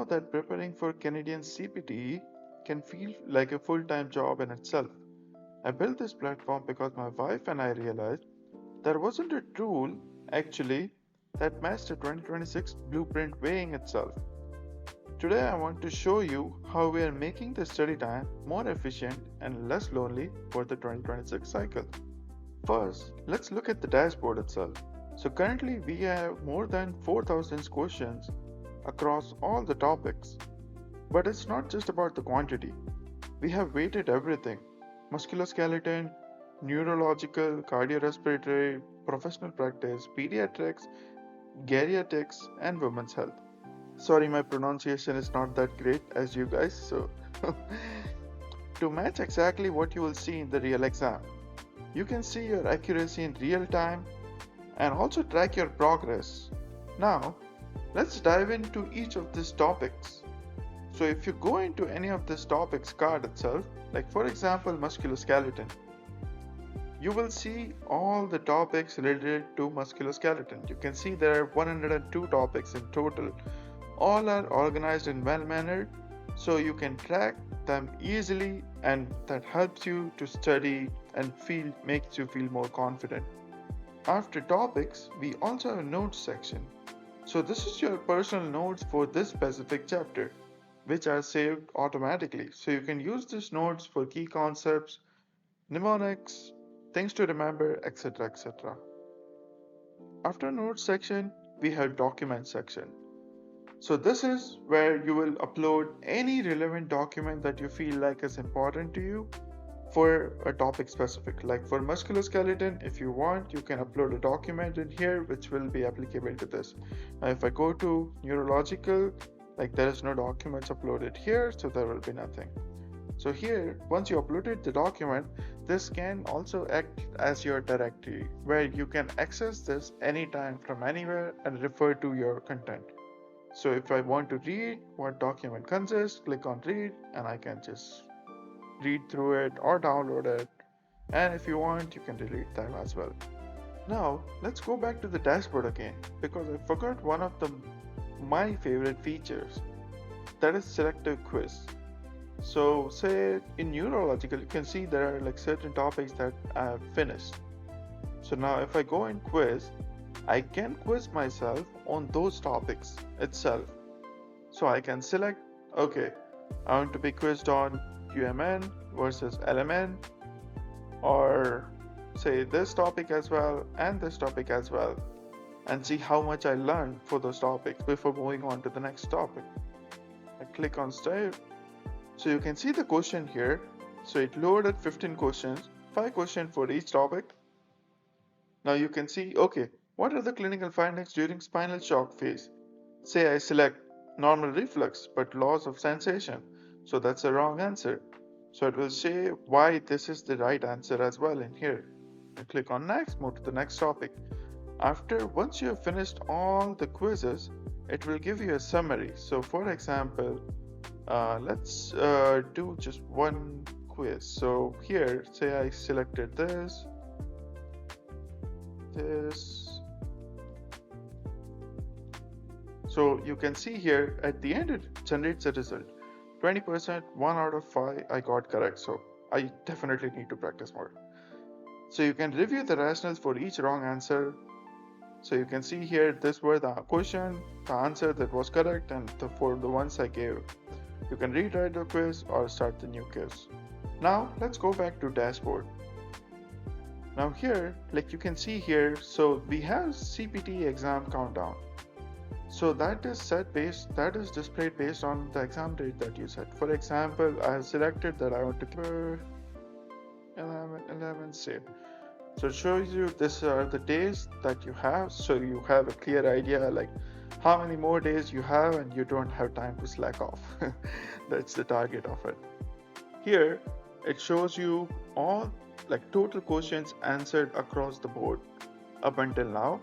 that preparing for Canadian CPTE can feel like a full-time job in itself. I built this platform because my wife and I realized there wasn't a tool actually that matched the 2026 blueprint weighing itself. Today I want to show you how we are making the study time more efficient and less lonely for the 2026 cycle. First, let's look at the dashboard itself. So currently we have more than 4,000 questions across all the topics. But it's not just about the quantity. We have weighted everything: musculoskeletal, neurological, cardiorespiratory, professional practice, pediatrics, geriatrics, and women's health. Sorry, my pronunciation is not that great as you guys, so to match exactly what you will see in the real exam. You can see your accuracy in real time and also track your progress. Now, let's dive into each of these topics. So if you go into any of these topics card itself, like for example musculoskeletal, you will see all the topics related to musculoskeletal. You can see there are 102 topics in total. All are organized in well mannered, so you can track them easily, and that helps you to study and makes you feel more confident. After topics, we also have a notes section. So this is your personal notes for this specific chapter, which are saved automatically. So you can use these notes for key concepts, mnemonics, things to remember, etc. etc. After notes section, we have document section. So this is where you will upload any relevant document that you feel like is important to you for a topic specific. Like for musculoskeletal, if you want, you can upload a document in here which will be applicable to this. Now if I go to neurological, like there is no documents uploaded here, so there will be nothing. So here, once you uploaded the document, this can also act as your directory where you can access this anytime from anywhere and refer to your content. So if I want to read what document consists, click on read and I can just read through it or download it. And if you want, you can delete them as well. Now let's go back to the dashboard again because I forgot one of my favorite features, that is selective quiz. So say in neurological, you can see there are like certain topics that I have finished. So now if I go in quiz, I can quiz myself on those topics itself. So I can select, okay, I want to be quizzed on QMN versus LMN, or say this topic as well and this topic as well, and see how much I learned for those topics before moving on to the next topic. I click on save. So you can see the question here. So it loaded 15 questions, 5 questions for each topic. Now you can see, okay, what are the clinical findings during spinal shock phase? Say I select normal reflux but loss of sensation. So that's a wrong answer. So it will say why this is the right answer as well in here. I click on next, move to the next topic. Once you have finished all the quizzes, it will give you a summary. So for example, let's do just one quiz. So here, say I selected this. So you can see here at the end it generates a result. 20%, 1 out of 5 I got correct. So I definitely need to practice more. So you can review the rationales for each wrong answer. So you can see here this were the question, the answer that was correct, and for the ones I gave. You can rewrite the quiz or start the new quiz. Now let's go back to dashboard. Now here, like you can see here, so we have CPTE exam countdown. So that is displayed based on the exam date that you set. For example, I have selected that I want to cover 11 save. So it shows you these are the days that you have, so you have a clear idea like how many more days you have and you don't have time to slack off. That's the target of it. Here it shows you all like total questions answered across the board up until now,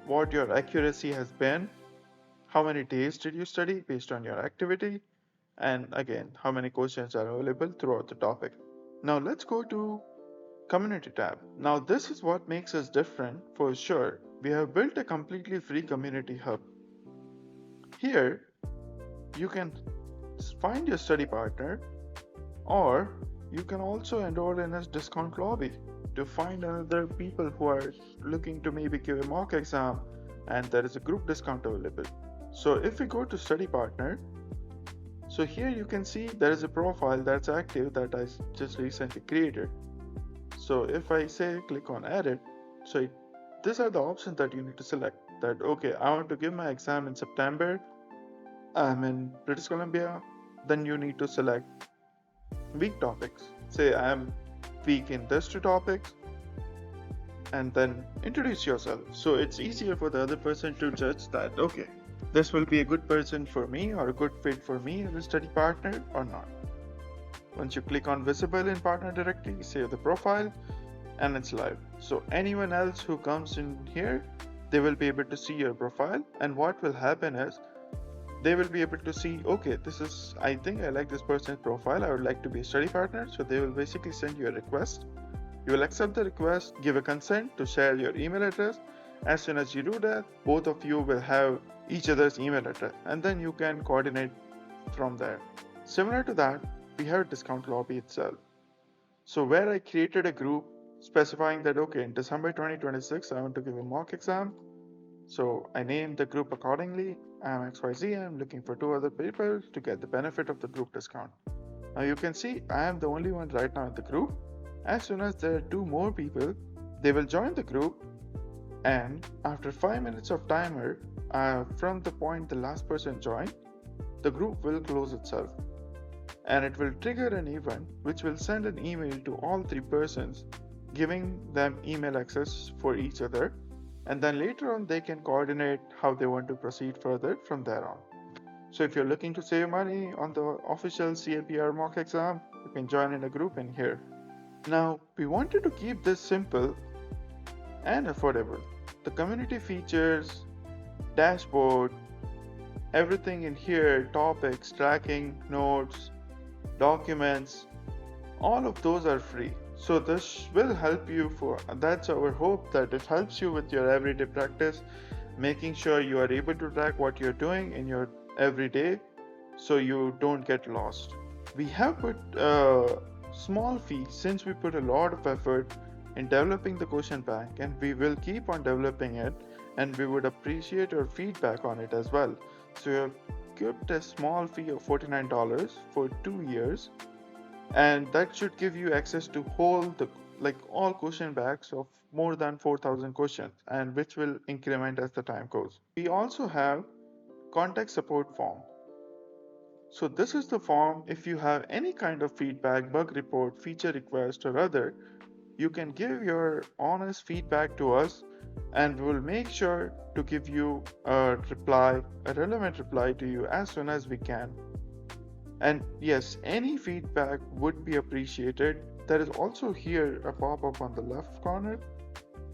what your accuracy has been, how many days did you study based on your activity, and again how many questions are available throughout the topic. Now let's go to Community tab. Now this is what makes us different for sure. We have built a completely free community hub. Here you can find your study partner, or you can also enroll in a discount lobby to find other people who are looking to maybe give a mock exam, and there is a group discount available. So if we go to study partner, so here you can see there is a profile that's active that I just recently created. So if I say click on edit, so these are the options that you need to select. That okay, I want to give my exam in September, I'm in British Columbia. Then you need to select weak topics. Say I am weak in these two topics, and then introduce yourself. So it's easier for the other person to judge that okay, this will be a good person for me or a good fit for me as a study partner or not. Once you click on visible in partner directory, save the profile, and it's live. So anyone else who comes in here, they will be able to see your profile, and what will happen is they will be able to see, okay, I think I like this person's profile, I would like to be a study partner. So they will basically send you a request. You will accept the request, give a consent to share your email address. As soon as you do that, both of you will have each other's email address, and then you can coordinate from there. Similar to that, we have a discount lobby itself. So where I created a group specifying that, okay, in December 2026, I want to give a mock exam. So I named the group accordingly. I'm XYZ. I'm looking for 2 other people to get the benefit of the group discount. Now you can see I am the only one right now in the group. As soon as there are 2 more people, they will join the group, and after 5 minutes of timer, from the point the last person joined, the group will close itself. And it will trigger an event which will send an email to all 3 persons, giving them email access for each other, and then later on they can coordinate how they want to proceed further from there on. So if you're looking to save money on the official CAPR mock exam, you can join in a group in here. Now we wanted to keep this simple and affordable. The community features, dashboard, everything in here, topics, tracking, notes, documents, all of those are free. So this will help you that's our hope, that it helps you with your everyday practice, making sure you are able to track what you're doing in your everyday so you don't get lost. We have put a small fee since we put a lot of effort in developing the question bank, and we will keep on developing it, and we would appreciate your feedback on it as well. So we have kept a small fee of $49 for 2 years, and that should give you access to all question banks of more than 4,000 questions, and which will increment as the time goes. We also have contact support form. So this is the form. If you have any kind of feedback, bug report, feature request, or other, you can give your honest feedback to us, and we'll make sure to give you a relevant reply to you as soon as we can. And yes, any feedback would be appreciated. There is also here a pop-up on the left corner,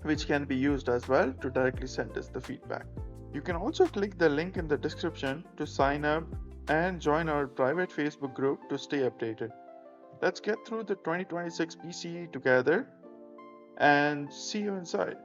which can be used as well to directly send us the feedback. You can also click the link in the description to sign up and join our private Facebook group to stay updated. Let's get through the 2026 PCE together, and see you inside.